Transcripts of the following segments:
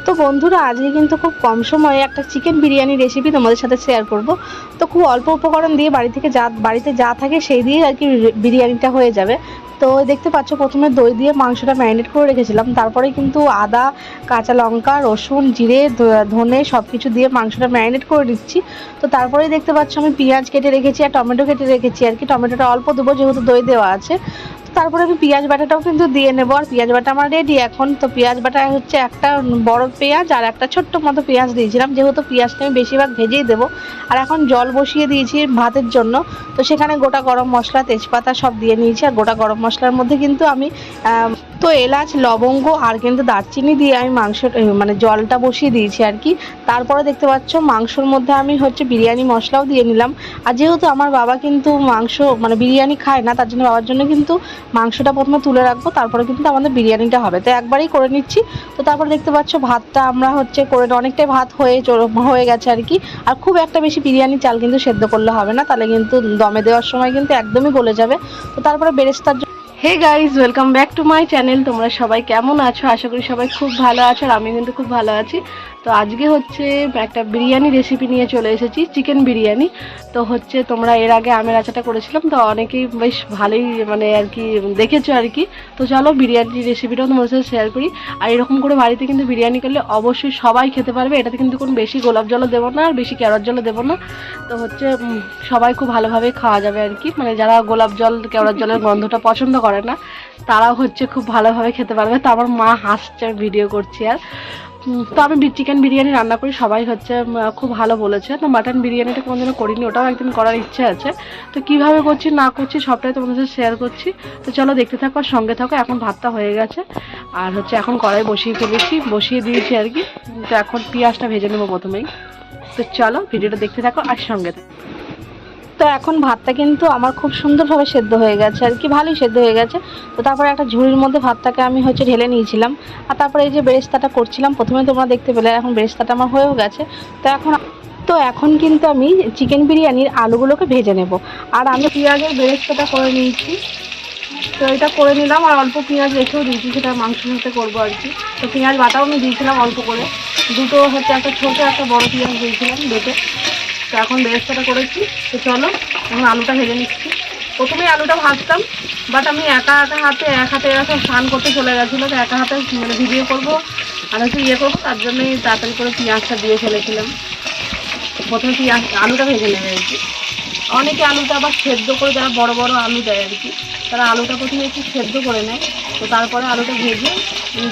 তো বন্ধুরা, আজকে কিন্তু খুব কম সময়ে একটা চিকেন বিরিয়ানি রেসিপি তোমাদের সাথে শেয়ার করব। তো খুব অল্প উপকরণ দিয়ে বাড়িতে যা থাকে সেই দিয়ে আর কি বিরিয়ানিটা হয়ে যাবে। তো দেখতে পাচ্ছ, প্রথমে দই দিয়ে মাংসটা ম্যারিনেট করে রেখেছিলাম, তারপরে কিন্তু আদা, কাঁচা লঙ্কা, রসুন, জিরে, ধনে সব কিছু দিয়ে মাংসটা ম্যারিনেট করে নিচ্ছি। তো তারপরেই দেখতে পাচ্ছ আমি পেঁয়াজ কেটে রেখেছি আর টমেটো কেটে রেখেছি আর কি। টমেটোটা অল্প দেবো যেহেতু দই দেওয়া আছে। তারপরে আমি পেঁয়াজ বাটাটাও কিন্তু দিয়ে নেবো, আর পেঁয়াজ বাটা আমার রেডি এখন। তো পেঁয়াজ বাটা হচ্ছে একটা বড় পেঁয়াজ আর একটা ছোট্ট মতো পেঁয়াজ দিয়েছিলাম, যেহেতু পেঁয়াজটা আমি বেশিরভাগ ভেজেই দেবো। আর এখন জল বসিয়ে দিয়েছি ভাতের জন্য। তো সেখানে গোটা গরম মশলা, তেজপাতা সব দিয়ে নিয়েছি। আর গোটা গরম মশলার মধ্যে কিন্তু আমি তো এলাচ, লবঙ্গ আর কিন্তু দারচিনি দিয়ে আমি মানে জলটা বসিয়ে দিয়েছি আর কি। তারপরে দেখতে পাচ্ছ মাংসর মধ্যে আমি হচ্ছে বিরিয়ানি মশলাও দিয়ে নিলাম। আর যেহেতু আমার বাবা কিন্তু মাংস মানে বিরিয়ানি খায় না, তার জন্য বাবার জন্য কিন্তু মাংসটা প্রথমে তুলে রাখবো, তারপরে কিন্তু আমাদের বিরিয়ানিটা হবে। তো একবারেই করে নিচ্ছি। তো তারপরে দেখতে পাচ্ছ ভাতটা আমরা হচ্ছে করে অনেকটাই ভাত হয়ে গেছে আর কি। আর খুব একটা বেশি বিরিয়ানি চাল কিন্তু সেদ্ধ করলে হবে না, তাহলে কিন্তু দমে দেওয়ার সময় কিন্তু একদমই গলে যাবে। তো তারপরে বেরেস্তার hey guys, welcome back to my channel. তোমরা সবাই কেমন আছো? আশা করি সবাই খুব ভালো আছো, আর আমি কিন্তু খুব ভালো আছি। তো আজকে হচ্ছে একটা বিরিয়ানি রেসিপি নিয়ে চলে এসেছি, চিকেন বিরিয়ানি। তো হচ্ছে তোমরা এর আগে আমের আচারটা করেছিলাম, তো অনেকেই বেশ ভালোই মানে আর কি দেখেছো আর কি। তো চলো বিরিয়ানি রেসিপিটাও তোমাদের সাথে শেয়ার করি। আর এরকম করে বাড়িতে কিন্তু বিরিয়ানি করলে অবশ্যই সবাই খেতে পারবে। এটাতে কিন্তু কোনো বেশি গোলাপ জলও দেবো না আর বেশি কেওড়ার জলও দেবো না। তো হচ্ছে সবাই খুব ভালোভাবে খাওয়া যাবে আর কি। মানে যারা গোলাপ জল, কেওড়ার জলের গন্ধটা পছন্দ করে না, তারাও হচ্ছে খুব ভালোভাবে খেতে পারবে। তো আমার মা হাসছে ভিডিও করছি। আর তো আমি চিকেন বিরিয়ানি রান্না করি, সবাই হচ্ছে খুব ভালো বলেছে। তো মাটন বিরিয়ানিটা কোনোদিনও করিনি, ওটাও একদিন করার ইচ্ছে আছে। তো কিভাবে করছি না করছি সবটাই তোমাদের সাথে শেয়ার করছি। তো চলো দেখতে থাকো আর সঙ্গে থাকো। এখন ভাতটা হয়ে গেছে, আর হচ্ছে এখন কড়াই বসিয়ে দিয়েছি আর কি। তো এখন পেঁয়াজটা ভেজে নেবো প্রথমেই। তো চলো ভিডিওটা দেখতে থাকো আর সঙ্গে থাকো। তো এখন ভাতটা কিন্তু আমার খুব সুন্দরভাবে সেদ্ধ হয়ে গেছে আর কি, ভালোই সেদ্ধ হয়ে গেছে। তো তারপরে একটা ঝুড়ির মধ্যে ভাতটাকে আমি হচ্ছে ঢেলে নিয়েছিলাম। আর তারপরে এই যে বেরেস্তাটা করছিলাম, প্রথমে তোমরা দেখতে পেলে, এখন বেরেস্তাটা আমার হয়েও গেছে। তো এখন কিন্তু আমি চিকেন বিরিয়ানির আলুগুলোকে ভেজে নেব। আর আমি পেঁয়াজের বেরেস্তাটা করে নিয়েছি। তো এটা করে নিলাম, আর অল্প পেঁয়াজ রেখেও দিয়েছি, সেটা মাংসের সাথে করবো আর কি। তো পেঁয়াজ বাটাও আমি দিয়েছিলাম অল্প করে, দুটো হচ্ছে, একটা ছোটো একটা বড় পেঁয়াজ দিয়েছিলাম বেটে। তো এখন বেরেস্তাটা করেছি। তো চলো এখন আলুটা ভেজে নিচ্ছি। প্রথমে আলুটা ভাজতাম, বাট আমি এক হাতে এরকম স্নান করতে চলে গেছিলো, তো একা হাতে মানে ভিডিও করবো আর হচ্ছে করবো, তার জন্যই তাড়াতাড়ি করে পেঁয়াজটা দিয়ে ফেলেছিলাম। প্রথমে আলুটা ভেজে নেবে আর কি। অনেকে আলুটা আবার সেদ্ধ করে, যারা বড় বড় আলু দেয় আর কি, তারা আলুটা প্রথমে একটু সেদ্ধ করে নেয়। তো তারপরে আলুটা ভেজে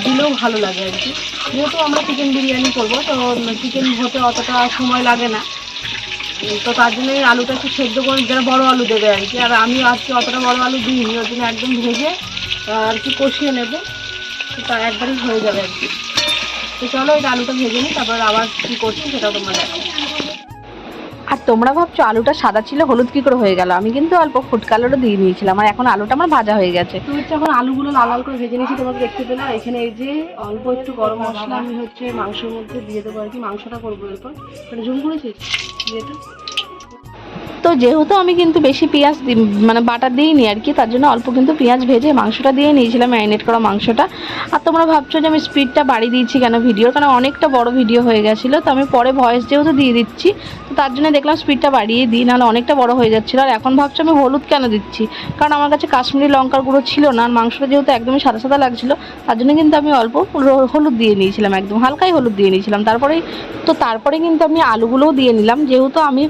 দিলেও ভালো লাগে আর কি। যেহেতু আমরা চিকেন বিরিয়ানি করবো, তো চিকেন হতে অতটা সময় লাগে না। তো তার জন্য আলুটা একটু সেদ্ধ করে, যারা বড় আলু দেবে আর কি। আর আমি আজকে অতটা বড় আলু দিইনি, ওর জন্য একদম ভেজে আর কি কষিয়ে নেবো। তা একবারই হয়ে যাবে আর কি। তো চলো এই আলুটা ভেজে নিই, তারপর আবার কী করছি সেটাও তোমরা দেখো। আর তোমরা ভাবছো আলুটা সাদা ছিল, হলুদ কী করে হয়ে গেল? আমি কিন্তু অল্প ফুড কালারও দিয়ে নিয়েছিলাম, আর এখন আলুটা আমার ভাজা হয়ে গেছে। তো হচ্ছে এখন আলুগুলো লাল লাল করে ভেজে নিয়েছি, তোমাকে দেখতে পেলে। এখানে এই যে অল্প একটু গরম মশলা আমি হচ্ছে মাংসের মধ্যে দিয়ে দেবো আর কি। মাংসটা করবো এরপর, মানে জুম করেছিস বিয়েটা। তো যেহেতু আমি কিন্তু বেশি পেঁয়াজ মানে বাটা দিইনি আর কি, তার জন্য অল্প কিন্তু পেঁয়াজ ভেজে মাংসটা দিয়ে নিয়েছিলাম, ম্যারিনেট করা মাংসটা। আর তোমরা ভাবছো যে আমি স্পিডটা বাড়িয়ে দিয়েছি কেন ভিডিওর, কারণ অনেকটা বড় ভিডিও হয়ে গেছিলো। তো আমি পরে ভয়েস যেহেতু দিয়ে দিচ্ছি, তো তার জন্য দেখলাম স্পিডটা বাড়িয়ে দিই, নাহলে অনেকটা বড় হয়ে যাচ্ছিলো। আর এখন ভাবছো আমি হলুদ কেন দিচ্ছি, কারণ আমার কাছে কাশ্মীরি লঙ্কার গুঁড়ো ছিল না, আর মাংসটা যেহেতু একদমই সাদা সাদা লাগছিলো, তার জন্য কিন্তু আমি অল্প হলুদ দিয়ে নিয়েছিলাম, একদম হালকাই হলুদ দিয়ে নিয়েছিলাম। তারপরে কিন্তু আমি আলুগুলোও দিয়ে নিলাম, যেহেতু আমি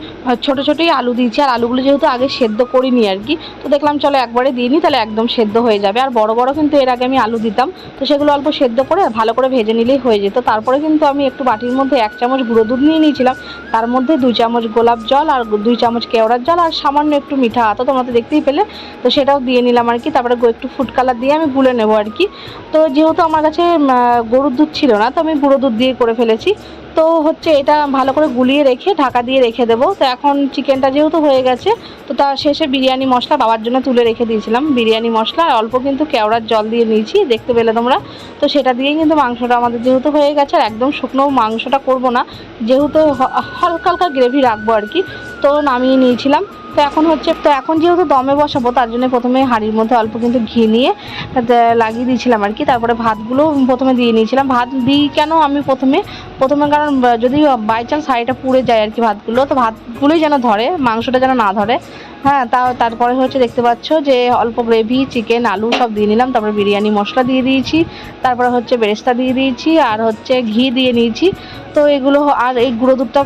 ছোটো ছোটোই আলু দিয়েছি, আর আলুগুলো যেহেতু আগে সেদ্ধ করিনি আর কি। তো দেখলাম চলো একবারে দিয়ে নিই, তাহলে একদম সেদ্ধ হয়ে যাবে। আর বড় বড় কিন্তু এর আগে আমি আলু দিতাম, তো সেগুলো অল্প সেদ্ধ করে ভালো করে ভেজে নিলেই হয়ে যেত। তারপরে কিন্তু আমি একটু বাটির মধ্যে 1 চামচ গুঁড়ো দুধ নিয়ে নিয়েছিলাম, তার মধ্যে 2 চামচ গোলাপ জল আর 2 চামচ কেওড়ার জল আর সামান্য একটু মিঠা আতা, তোমরা তো দেখতেই পেলে। তো সেটাও দিয়ে নিলাম আর কি। তারপরে একটু ফুড কালার দিয়ে আমি গুলে নেবো আর কি। তো যেহেতু আমার কাছে গরুর দুধ ছিল না, তো আমি গুঁড়ো দুধ দিয়ে করে ফেলেছি। তো হচ্ছে এটা ভালো করে গুলিয়ে রেখে ঢাকা দিয়ে রেখে দেবো। তো এখন চিকেনটা যেহেতু হয়ে গেছে, তো তার শেষে বিরিয়ানি মশলা বাবার জন্য তুলে রেখে দিয়েছিলাম, বিরিয়ানি মশলা আর অল্প কিন্তু কেওড়ার জল দিয়ে নিয়েছি, দেখতে পেলে তোমরা। তো সেটা দিয়েই কিন্তু মাংসটা আমাদের যেহেতু হয়ে গেছে, আর একদম শুকনো মাংসটা করব না, যেহেতু হালকা হালকা গ্রেভি রাখবো আর কি। তো নামিয়ে নিয়েছিলাম। তো এখন যেহেতু দমে বসাবো তার জন্য প্রথমে হাঁড়ির মধ্যে অল্প কিন্তু ঘি নিয়ে লাগিয়ে দিয়েছিলাম আর কি। তারপরে ভাতগুলো প্রথমে দিয়ে নিয়েছিলাম। ভাত দিই কেন আমি প্রথমে কারণ যদি বাই চান্স হাঁড়িটা পুড়ে যায় আর কি ভাতগুলো, তো ভাতগুলোই যেন ধরে, মাংসটা যেন না ধরে। হ্যাঁ, তারপরে হচ্ছে দেখতে পাচ্ছ যে অল্প গ্রেভি, চিকেন, আলু সব দিয়ে নিলাম। তারপরে বিরিয়ানি মশলা দিয়ে দিয়েছি, তারপরে হচ্ছে বেরেস্তা দিয়ে দিয়েছি, আর হচ্ছে ঘি দিয়ে নিয়েছি। তো এগুলো আর এই গুঁড়ো দুধটা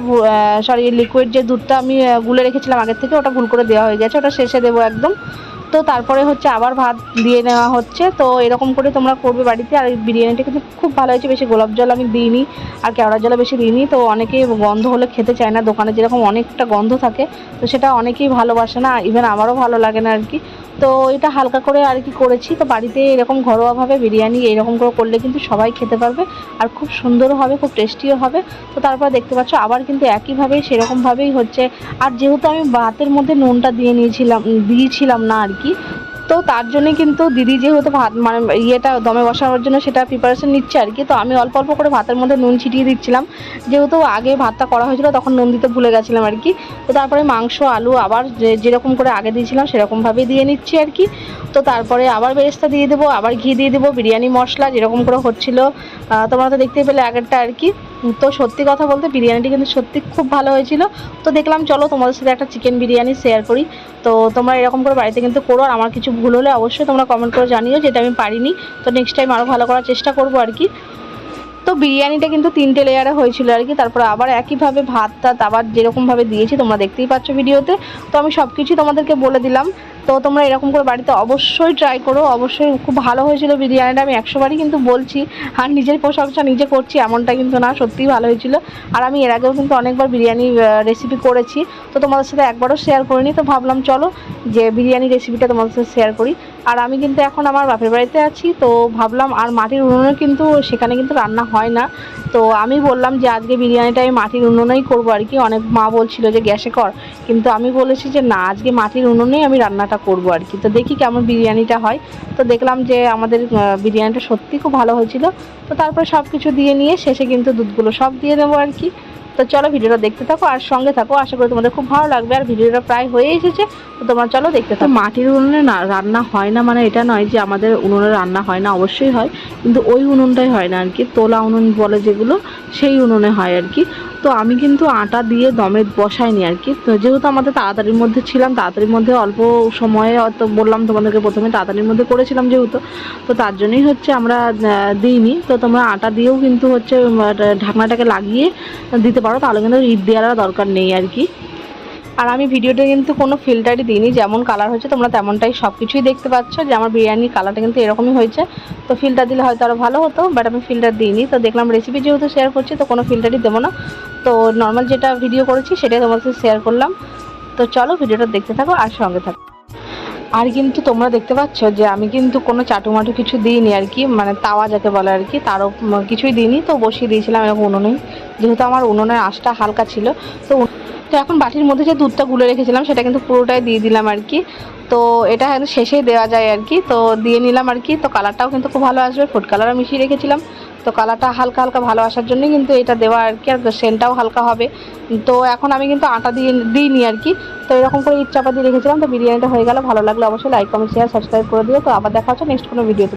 লিকুইড যে দুধটা আমি গুলে রেখেছিলাম আগের থেকে, ওটা ভুল করে দেওয়া হয়ে গেছে, ওটা শেষে দেবো একদম। তো তারপরে হচ্ছে আবার ভাত দিয়ে নেওয়া হচ্ছে। তো এরকম করে তোমরা করবে বাড়িতে। আর এই বিরিয়ানিটা কিন্তু খুব ভালো হয়েছে, বেশি গোলাপ জল আমি দিইনি আর কেওড়া জলও বেশি দিইনি। তো অনেকেই গন্ধ হলে খেতে চায় না, দোকানে যেরকম অনেকটা গন্ধ থাকে, তো সেটা অনেকেই ভালোবাসে না, ইভেন আমারও ভালো লাগে না আর কি। তো এটা হালকা করে আর কি করেছি। তো বাড়িতে এরকম ঘরোয়াভাবে বিরিয়ানি এরকম করে করলে কিন্তু সবাই খেতে পারবে, আর খুব সুন্দরও হবে, খুব টেস্টিও হবে। তো তারপর দেখতে পাচ্ছ আবার কিন্তু একইভাবেই সেরকমভাবেই হচ্ছে। আর যেহেতু আমি ভাতের মধ্যে নুনটা দিয়েছিলাম না আর কি, তো তার জন্যে কিন্তু দিদি যেহেতু ভাত মানে ইয়েটা দমে বসানোর জন্য সেটা প্রিপারেশন নিচ্ছে আর কি। তো আমি অল্প অল্প করে ভাতের মধ্যে নুন ছিটিয়ে দিচ্ছিলাম, যেহেতু আগে ভাতটা করা হয়েছিল তখন নুন দিতে ভুলে গেছিলাম আর কি। তো তারপরে মাংস, আলু আবার যেরকম করে আগে দিয়েছিলাম সেরকমভাবেই দিয়ে নিচ্ছি আর কি। তো তারপরে আবার বেরেস্তা দিয়ে দেবো, আবার ঘি দিয়ে দেবো, বিরিয়ানি মশলা যেরকম করে হচ্ছিলো তোমরা তো দেখতেই পেলে আগেরটা আর কি। তো সত্যি কথা বলতে বিরিয়ানিটি কিন্তু সত্যি খুব ভালো হয়েছিল। তো দেখলাম চলো তোমাদের সাথে একটা চিকেন বিরিয়ানি শেয়ার করি। তো তোমরা এরকম করে বাড়িতে কিন্তু করো, আর আমার কিছু ভুল হলে অবশ্যই তোমরা কমেন্ট করে জানিও, যেটা আমি পারিনি। তো নেক্সট টাইম আরও ভালো করার চেষ্টা করবো আর কি। তো বিরিয়ানিটা কিন্তু 3টে লেয়ারে হয়েছিল আর কি। তারপরে আবার একইভাবে ভাত আবার যেরকমভাবে দিয়েছি তোমরা দেখতেই পাচ্ছ ভিডিওতে। তো আমি সব কিছুই তোমাদেরকে বলে দিলাম। তো তোমরা এরকম করে বাড়িতে অবশ্যই ট্রাই করো, অবশ্যই খুব ভালো হয়েছিল বিরিয়ানিটা, আমি 100বারই কিন্তু বলছি। আর নিজের প্রশংসা নিজে করছি এমনটা কিন্তু না, সত্যিই ভালো হয়েছিল। আর আমি এর আগেও কিন্তু অনেকবার বিরিয়ানি রেসিপি করেছি, তো তোমাদের সাথে একবারও শেয়ার করিনি। তো ভাবলাম চলো যে বিরিয়ানি রেসিপিটা তোমাদের সাথে শেয়ার করি। আর আমি কিন্তু এখন আমার বাপের বাড়িতে আছি, তো ভাবলাম, আর মাটির উনুনে কিন্তু সেখানে কিন্তু রান্না হয় না। তো আমি বললাম যে আজকে বিরিয়ানিটা আমি মাটির উনুনেই করবো আর কি। অনেক মা বলছিল যে গ্যাসে কর, কিন্তু আমি বলেছি যে না, আজকে মাটির উনুনেই আমি রান্নাটা করবো আর কি। তো দেখি কেমন বিরিয়ানিটা হয়। তো দেখলাম যে আমাদের বিরিয়ানিটা সত্যি খুব ভালো হয়েছিল। তো তারপরে সব কিছু দিয়ে নিয়ে শেষে কিন্তু দুধগুলো সব দিয়ে দেবো আর কি। তো চলো ভিডিওটা দেখতে থাকো আর সঙ্গে থাকো, আশা করি তোমাদের খুব ভালো লাগবে। আর ভিডিওটা প্রায় হয়ে এসেছে, তো তোমরা চলো দেখতে থাকো। মাটির উনুনে না রান্না হয় না মানে এটা নয় যে আমাদের উনুনে রান্না হয় না, অবশ্যই হয়, কিন্তু ওই উনুনটাই হয় না আর কি। তোলা উনুন বলে যেগুলো, সেই উনুনে হয় আর কি। তো আমি কিন্তু আটা দিয়ে দমে বসাইনি আর কি। তো যেহেতু আমাদের তাড়াতাড়ির মধ্যে ছিলাম, তাড়াতাড়ির মধ্যে অল্প সময়ে, তো বললাম তোমাদেরকে প্রথমে তাড়াতাড়ির মধ্যে করেছিলাম যেহেতু, তো তার জন্যই হচ্ছে আমরা দিইনি। তো তোমরা আটা দিয়েও কিন্তু হচ্ছে ঢাকনাটাকে লাগিয়ে দিতে পারো, তাহলে কিন্তু ঈদ দেওয়ার দরকার নেই আর কি। আর আমি ভিডিওতে কিন্তু কোনো ফিল্টারই দিইনি, যেমন কালার হয়েছে তোমরা তেমনটাই সব কিছুই দেখতে পাচ্ছ, যে আমার বিরিয়ানির কালারটা কিন্তু এরকমই হয়েছে। তো ফিল্টার দিলে হয়তো আরও ভালো হতো, বাট আমি ফিল্টার দিইনি। তো দেখলাম রেসিপি যেহেতু শেয়ার করছি, তো কোনো ফিল্টারই দেবো না। তো নর্মাল যেটা ভিডিও করেছি সেটাই তোমাদের সাথে শেয়ার করলাম। তো চলো ভিডিওটা দেখতে থাকো আর সঙ্গে থাকো। আর কিন্তু তোমরা দেখতে পাচ্ছ যে আমি কিন্তু কোনো চাটুমাটু কিছু দিইনি আর কি, মানে তাওয়া যাকে বলে আর কি, তারও কিছুই দিইনি। তো বসিয়ে দিয়েছিলাম এরকম উনুনেই, যেহেতু আমার উনুনের আঁচটা হালকা ছিল। তো এখন বাটির মধ্যে যে দুধটা গুলে রেখেছিলাম সেটা কিন্তু পুরোটাই দিয়ে দিলাম আর কি। তো এটা হয়তো শেষেই দেওয়া যায় আর কি, তো দিয়ে নিলাম আর কি। তো কালারটাও কিন্তু খুব ভালো আসবে, ফুড কালারও মিশিয়ে রেখেছিলাম। তো কালারটা হালকা হালকা ভালো আসার জন্যই কিন্তু এটা দেওয়া আর কি, আর সেন্টটাও হালকা হবে। তো এখন আমি কিন্তু আটা দিইনি আর কি। তো এরকম করে ইট চাপা দিয়ে রেখেছিলাম। তো বিরিয়ানিটা হয়ে গেল, ভালো লাগলে অবশ্যই লাইক, কমেন্ট, শেয়ার, সাবস্ক্রাইব করে দিও। তো আবার দেখা হচ্ছে নেক্সট কোনো ভিডিওতে।